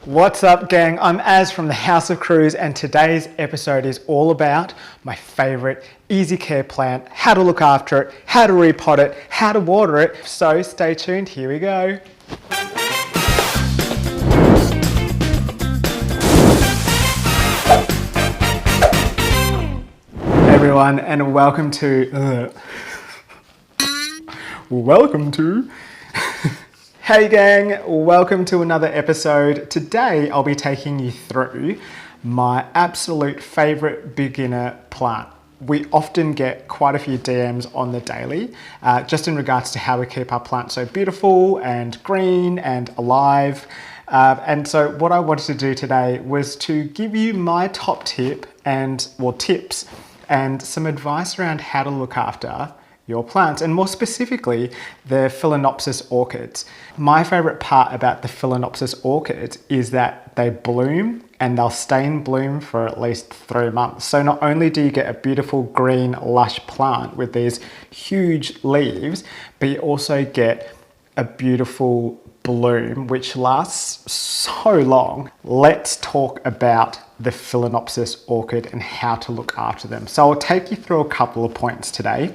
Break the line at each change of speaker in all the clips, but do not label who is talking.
What's up, gang? I'm Az from the House of Cruise, and today's episode is all about my favorite easy care plant, how to look after it, how to repot it, how to water it. So stay tuned, here we go. Hey everyone, and welcome to Hey gang, welcome to another episode. Today I'll be taking you through my absolute favorite beginner plant. We often get quite a few DMs on the daily, just in regards to how we keep our plants so beautiful and green and alive. And so what I wanted to do today was to give you my top tip tips and some advice around how to look after your plants, and more specifically the Phalaenopsis orchids. My favorite part about the Phalaenopsis orchids is that they bloom and they'll stay in bloom for at least 3 months. So not only do you get a beautiful green lush plant with these huge leaves, but you also get a beautiful bloom which lasts so long. Let's talk about the Phalaenopsis orchid and how to look after them. So I'll take you through a couple of points today.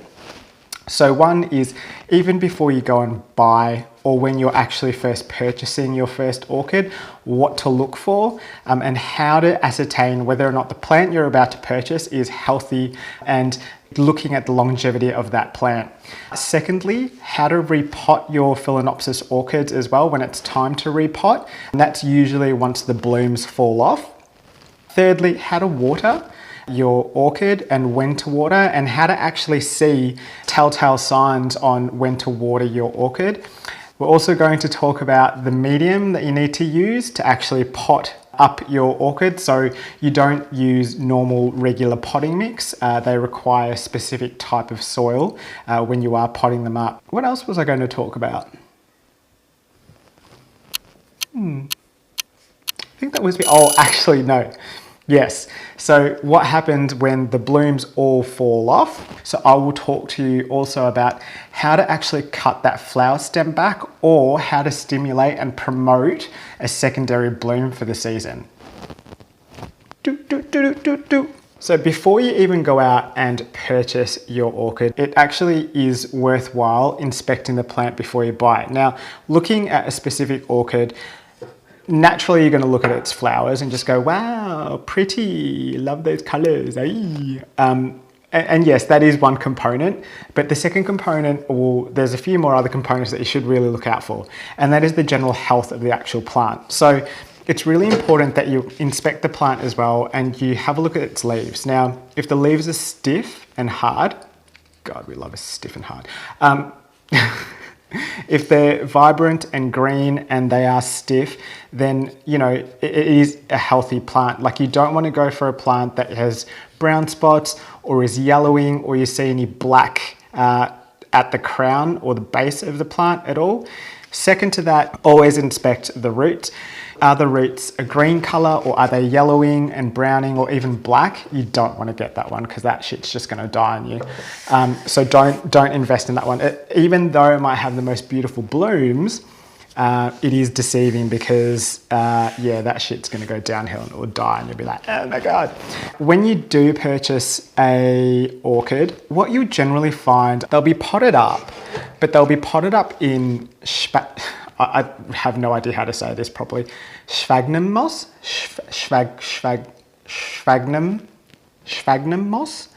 So one is, even before you go and buy, or when you're actually first purchasing your first orchid, what to look for and how to ascertain whether or not the plant you're about to purchase is healthy, and looking at the longevity of that plant. Secondly, how to repot your Phalaenopsis orchids as well when it's time to repot, and that's usually once the blooms fall off. Thirdly, how to water your orchid and when to water, and how to actually see telltale signs on when to water your orchid. We're also going to talk about the medium that you need to use to actually pot up your orchid. So you don't use normal regular potting mix. They require a specific type of soil when you are potting them up. What else was I going to talk about? I think that was no. Yes, so what happens when the blooms all fall off? So I will talk to you also about how to actually cut that flower stem back, or how to stimulate and promote a secondary bloom for the season. So before you even go out and purchase your orchid, it actually is worthwhile inspecting the plant before you buy it. Now, looking at a specific orchid, naturally you're going to look at its flowers and just go, wow, pretty, love those colors. And yes, that is one component, but the second component, there's a few more other components that you should really look out for, and that is the general health of the actual plant. So it's really important that you inspect the plant as well, and you have a look at its leaves. Now, if the leaves are stiff and hard, God, we love a stiff and hard. If they're vibrant and green and they are stiff, then, you know, it is a healthy plant. Like, you don't want to go for a plant that has brown spots or is yellowing, or you see any black at the crown or the base of the plant at all. Second to that, always inspect the roots. Are the roots a green color, or are they yellowing and browning or even black? You don't want to get that one, because that shit's just going to die on you. So don't invest in that one. Even though it might have the most beautiful blooms, it is deceiving, because that shit's going to go downhill and it will die, and you'll be like, oh my God. When you do purchase a orchid, what you generally find, they'll be potted up, but they'll be potted up in I have no idea how to say this properly. Sphagnum moss? Sphagnum moss?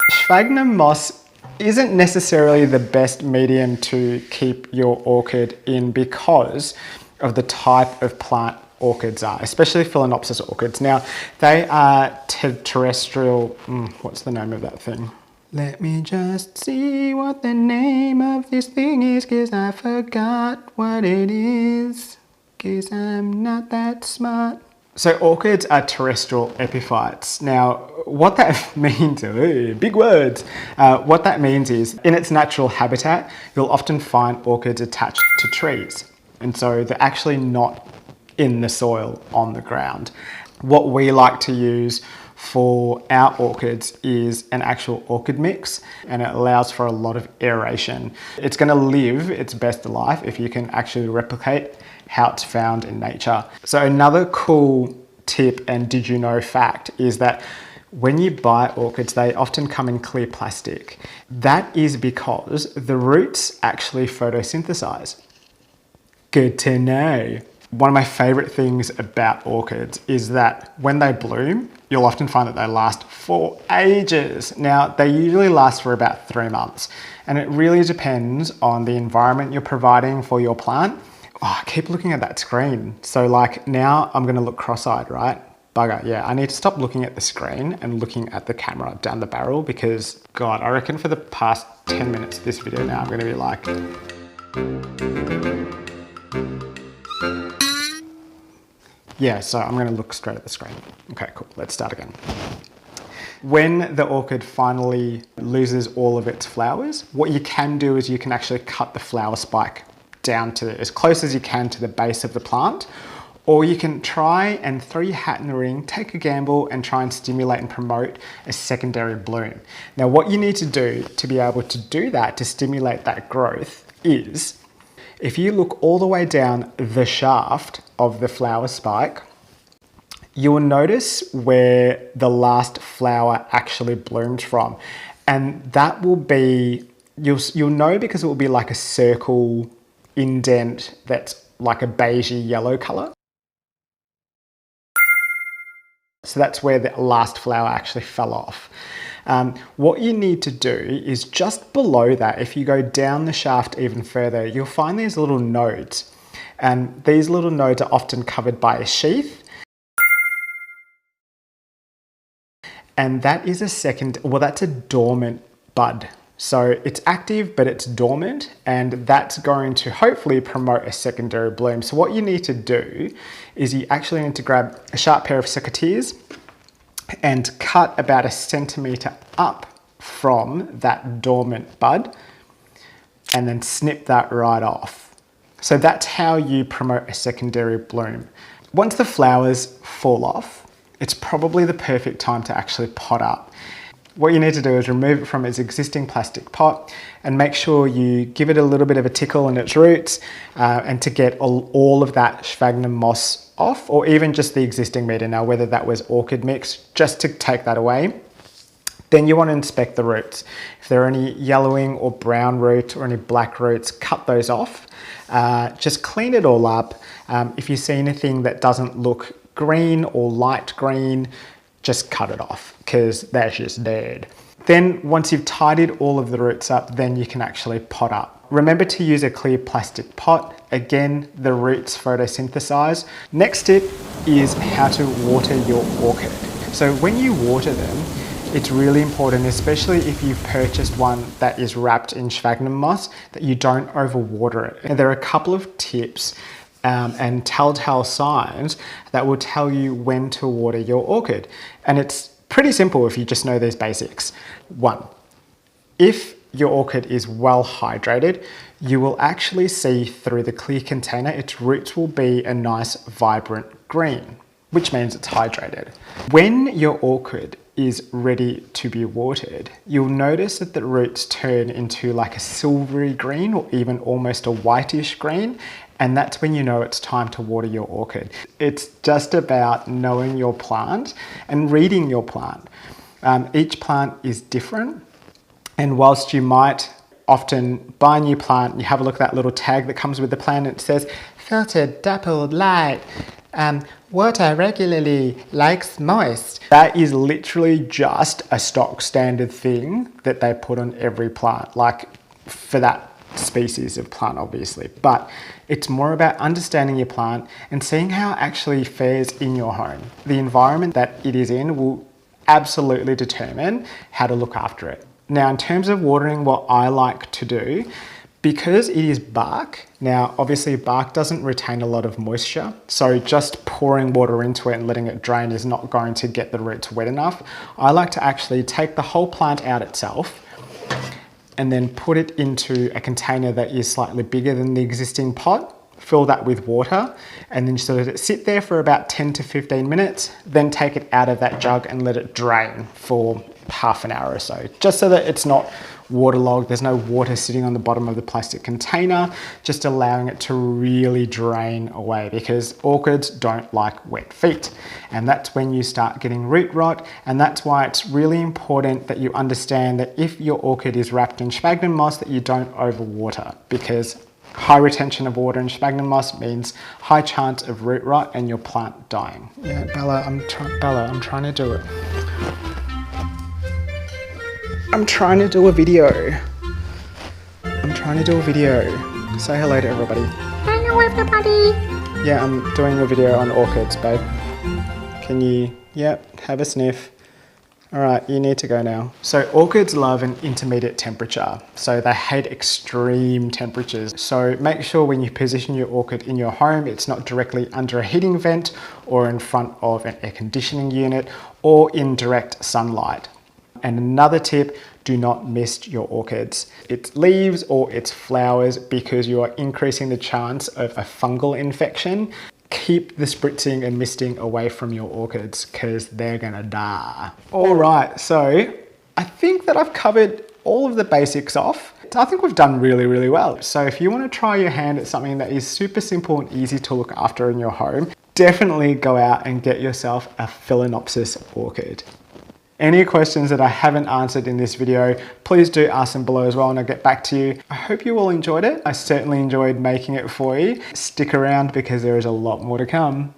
Sphagnum moss isn't necessarily the best medium to keep your orchid in, because of the type of plant orchids are, especially Phalaenopsis orchids. Now, they are terrestrial, what's the name of that thing? Let me just see what the name of this thing is, because I forgot what it is, because I'm not that smart. So orchids are terrestrial epiphytes. Now, what that means, big words, what that means is, in its natural habitat, you'll often find orchids attached to trees. And so they're actually not in the soil on the ground. What we like to use for our orchids is an actual orchid mix, and it allows for a lot of aeration. It's going to live its best life if you can actually replicate how it's found in nature. So another cool tip and did you know fact is that when you buy orchids, they often come in clear plastic. That is because the roots actually photosynthesize. Good to know. One of my favorite things about orchids is that when they bloom, you'll often find that they last for ages. Now, they usually last for about 3 months, and it really depends on the environment you're providing for your plant. Oh, I keep looking at that screen. So like now I'm gonna look cross-eyed, right? Bugger, yeah, I need to stop looking at the screen and looking at the camera down the barrel because, God, I reckon for the past 10 minutes of this video now, I'm gonna be like, yeah, so I'm gonna look straight at the screen. Okay, cool, let's start again. When the orchid finally loses all of its flowers, what you can do is you can actually cut the flower spike down to as close as you can to the base of the plant, or you can try and throw your hat in the ring, take a gamble and try and stimulate and promote a secondary bloom. Now, what you need to do to be able to do that, to stimulate that growth is, if you look all the way down the shaft of the flower spike, you will notice where the last flower actually bloomed from. And that will be, you'll know because it will be like a circle indent that's like a beigey yellow color. So that's where the last flower actually fell off. What you need to do is just below that, if you go down the shaft even further, you'll find these little nodes. And these little nodes are often covered by a sheath. And that is that's a dormant bud. So it's active, but it's dormant, and that's going to hopefully promote a secondary bloom. So what you need to do is you actually need to grab a sharp pair of secateurs and cut about 1 centimeter up from that dormant bud and then snip that right off. So that's how you promote a secondary bloom. Once the flowers fall off, it's probably the perfect time to actually pot up. What you need to do is remove it from its existing plastic pot and make sure you give it a little bit of a tickle in its roots and to get all of that sphagnum moss off, or even just the existing media. Now, whether that was orchid mix, just to take that away. Then you want to inspect the roots. If there are any yellowing or brown roots or any black roots, cut those off. Just clean it all up. If you see anything that doesn't look green or light green, just cut it off because that's just dead. Then once you've tidied all of the roots up, then you can actually pot up. Remember to use a clear plastic pot. Again, the roots photosynthesize. Next tip is how to water your orchid. So when you water them, it's really important, especially if you've purchased one that is wrapped in sphagnum moss, that you don't overwater it. And there are a couple of tips and telltale signs that will tell you when to water your orchid. And it's pretty simple if you just know these basics. 1, if your orchid is well hydrated, you will actually see through the clear container, its roots will be a nice vibrant green, which means it's hydrated. When your orchid is ready to be watered, you'll notice that the roots turn into like a silvery green or even almost a whitish green. And that's when you know it's time to water your orchid. It's just about knowing your plant and reading your plant. Each plant is different. And whilst you might often buy a new plant, you have a look at that little tag that comes with the plant and it says, filtered, dappled, light, water regularly, likes moist. That is literally just a stock standard thing that they put on every plant, like for that species of plant obviously, but it's more about understanding your plant and seeing how it actually fares in your home. The environment that it is in will absolutely determine how to look after it. Now, in terms of watering, what I like to do, because it is bark, now obviously bark doesn't retain a lot of moisture, so just pouring water into it and letting it drain is not going to get the roots wet enough. I like to actually take the whole plant out itself and then put it into a container that is slightly bigger than the existing pot fill that with water, and then just let it sit there for about 10 to 15 minutes, then take it out of that jug and let it drain for half an hour or so, just so that it's not waterlogged. There's no water sitting on the bottom of the plastic container, just allowing it to really drain away, because orchids don't like wet feet. And that's when you start getting root rot. And that's why it's really important that you understand that if your orchid is wrapped in sphagnum moss, that you don't overwater, because high retention of water in sphagnum moss means high chance of root rot and your plant dying. Yeah, Bella, I'm trying to do it. I'm trying to do a video. Say hello to everybody.
Hello everybody.
Yeah, I'm doing a video on orchids, babe. Can you, have a sniff. All right, you need to go now. So orchids love an intermediate temperature. So they hate extreme temperatures. So make sure when you position your orchid in your home, it's not directly under a heating vent or in front of an air conditioning unit or in direct sunlight. And another tip, do not mist your orchids, its leaves or its flowers, because you are increasing the chance of a fungal infection. Keep the spritzing and misting away from your orchids, because they're gonna die. All right, so I think that I've covered all of the basics off. I think we've done really, really well. So if you want to try your hand at something that is super simple and easy to look after in your home, definitely go out and get yourself a Phalaenopsis orchid. Any questions that I haven't answered in this video, please do ask them below as well and I'll get back to you. I hope you all enjoyed it. I certainly enjoyed making it for you. Stick around because there is a lot more to come.